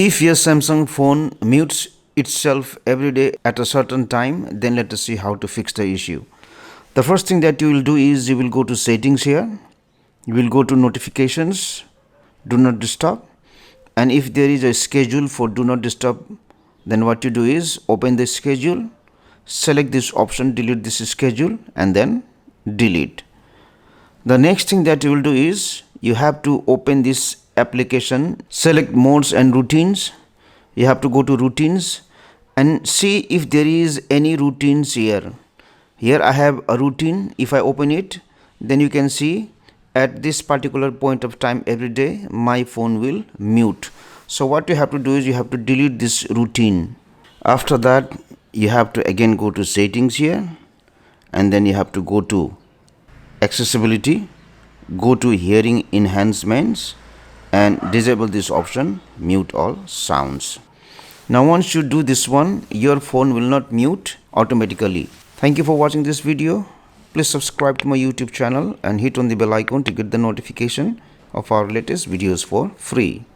If your Samsung phone mutes itself every day at a certain time, then let us see how to fix the issue. The first thing that you will do is you will go to settings here. You will go to notifications, do not disturb, and if there is a schedule for do not disturb, then what you do is open the schedule, select this option, delete this schedule, and then delete. The next thing that you will do is you have to open this application, select modes and routines. You have to go to routines and see if there is any routines here. Here I have a routine. If I open it, then you can see at this particular point of time every day my phone will mute. So what you have to do is you have to delete this routine. After that you have to again go to settings here, and then you have to go to accessibility, go to hearing enhancements, and disable this option, mute all sounds. Now once you do this one, your phone will not mute automatically. Thank you for watching this video. Please subscribe to my YouTube channel and hit on the bell icon to get the notification of our latest videos for free.